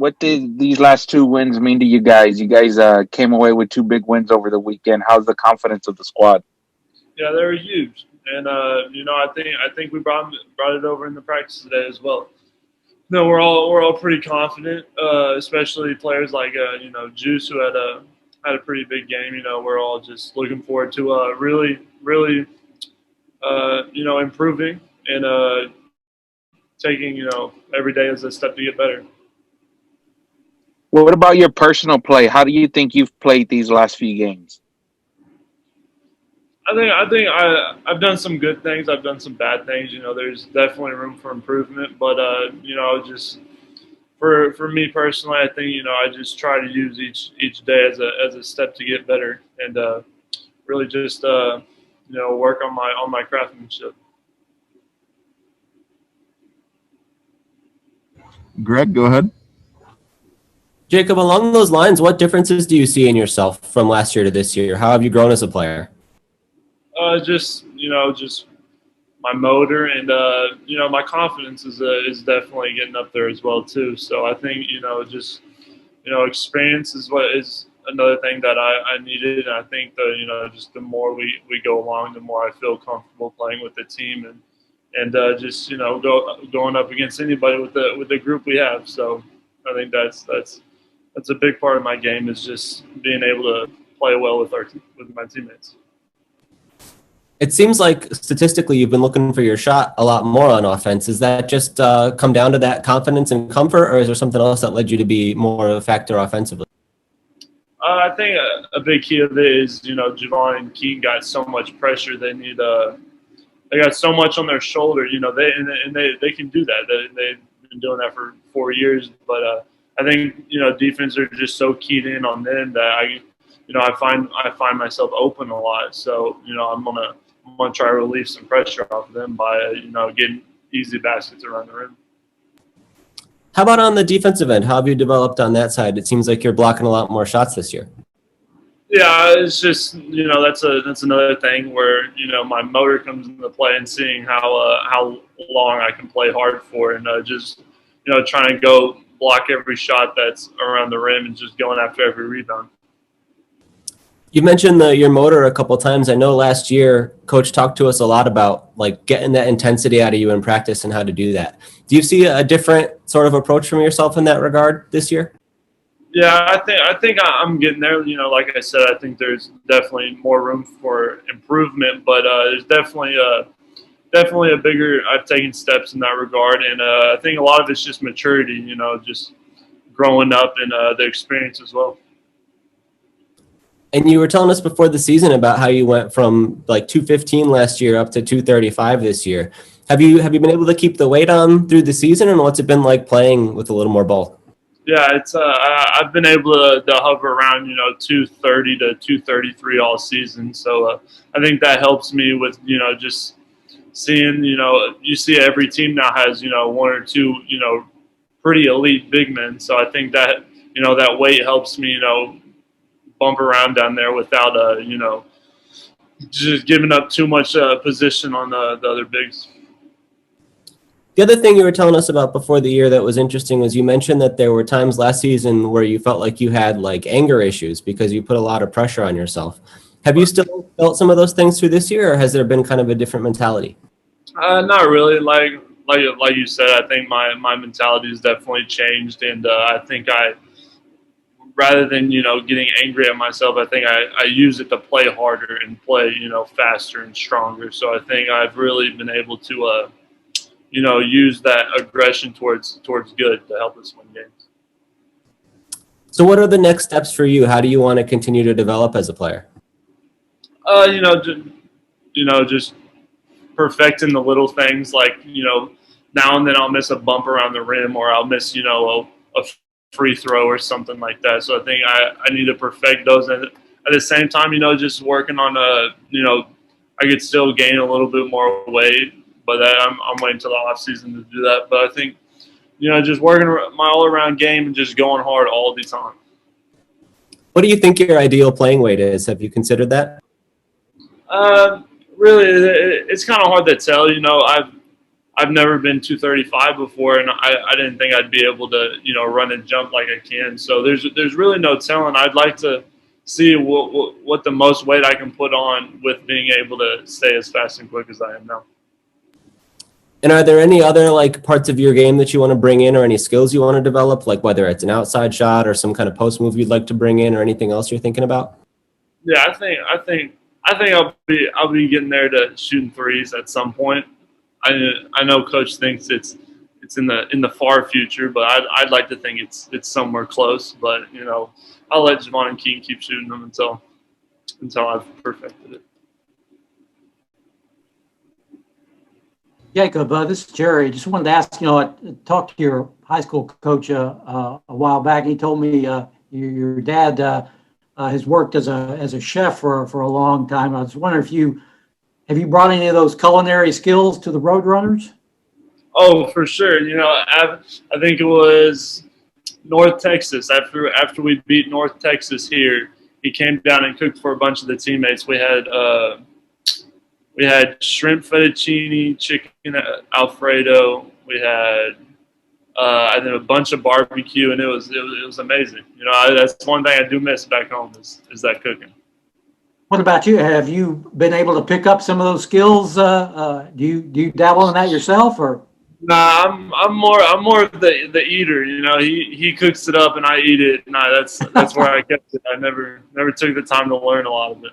What did these last two wins mean to you guys? You guys came away with two big wins over the weekend. How's the confidence of the squad? Yeah, they were huge, and I think we brought it over in the practice today as well. No, we're all pretty confident, especially players like Juice, who had a pretty big game. We're all just looking forward to really improving and taking every day as a step to get better. What about your personal play? How do you think you've played these last few games? I've done some good things. I've done some bad things. There's definitely room for improvement, but just for me personally, I think I just try to use each day as a step to get better and really just work on my craftsmanship. Greg, go ahead. Jacob, along those lines, what differences do you see in yourself from last year to this year? How have you grown as a player? Just my motor and my confidence is definitely getting up there as well too. So I think experience is another thing that I needed. And I think that just the more we go along, the more I feel comfortable playing with the team and going up against anybody with the group we have. So I think that's a big part of my game, is just being able to play well with my teammates. It seems like statistically you've been looking for your shot a lot more on offense. Is that just come down to that confidence and comfort, or is there something else that led you to be more of a factor offensively? I think a big key of it is, Javon and Keaton got so much pressure. They got so much on their shoulder. They can do that. They've been doing that for 4 years. But I think defense are just so keyed in on them that I find myself open a lot. So I'm gonna try to relieve some pressure off of them by getting easy baskets around the rim. How about on the defensive end? How have you developed on that side? It seems like you're blocking a lot more shots this year. Yeah, it's just that's another thing where my motor comes into play, and seeing how long I can play hard for, and just trying to go block every shot that's around the rim and just going after every rebound. You mentioned your motor a couple of times. I know last year Coach talked to us a lot about like getting that intensity out of you in practice and how to do that. Do you see a different sort of approach from yourself in that regard this year? Yeah, I think I'm getting there. Like I said, I think there's definitely more room for improvement, but there's definitely a bigger. I've taken steps in that regard, and I think a lot of it's just maturity. Just growing up and the experience as well. And you were telling us before the season about how you went from like 215 last year up to 235 this year. Have you been able to keep the weight on through the season, and what's it been like playing with a little more bulk? Yeah, it's I've been able to hover around 230 to 233 all season. So I think that helps me with just seeing you see every team now has one or two pretty elite big men. So I think that that weight helps me bump around down there without just giving up too much position on the other bigs. The other thing you were telling us about before the year that was interesting was you mentioned that there were times last season where you felt like you had like anger issues because you put a lot of pressure on yourself. Have you still felt some of those things through this year, or has there been kind of a different mentality? Not really. Like you said, I think my mentality has definitely changed, and I think rather than getting angry at myself, I think I use it to play harder and play faster and stronger. So I think I've really been able to use that aggression towards good to help us win games. So what are the next steps for you? How do you want to continue to develop as a player? Just perfecting the little things, like now and then I'll miss a bump around the rim, or I'll miss a free throw or something like that. So I think I need to perfect those, and at the same time just working on I could still gain a little bit more weight, but I'm waiting until the off season to do that. But I think just working my all around game and just going hard all the time. What do you think your ideal playing weight is? Have you considered that? Really, it's kind of hard to tell. I've never been 235 before, and I didn't think I'd be able to, run and jump like I can. So there's really no telling. I'd like to see what the most weight I can put on with being able to stay as fast and quick as I am now. And are there any other like parts of your game that you want to bring in, or any skills you want to develop, like whether it's an outside shot or some kind of post move you'd like to bring in, or anything else you're thinking about? Yeah, I think I'll be getting there to shooting threes at some point. I know Coach thinks it's in the far future, but I'd like to think it's somewhere close. But I'll let Javon and Keaton keep shooting them until I've perfected it. Jacob, this is Jerry. Just wanted to ask, I talked to your high school coach a while back. He told me your dad has worked as a chef for a long time. I was wondering have you brought any of those culinary skills to the Roadrunners? Oh, for sure. I think it was North Texas. After we beat North Texas here, he came down and cooked for a bunch of the teammates. We had shrimp fettuccine, chicken Alfredo. We had I think a bunch of barbecue, and it was amazing. That's one thing I do miss back home is that cooking. What about you? Have you been able to pick up some of those skills? Do you dabble in that yourself, or? Nah, I'm more of the eater. He cooks it up and I eat it. Nah, that's where I kept it. I never took the time to learn a lot of it.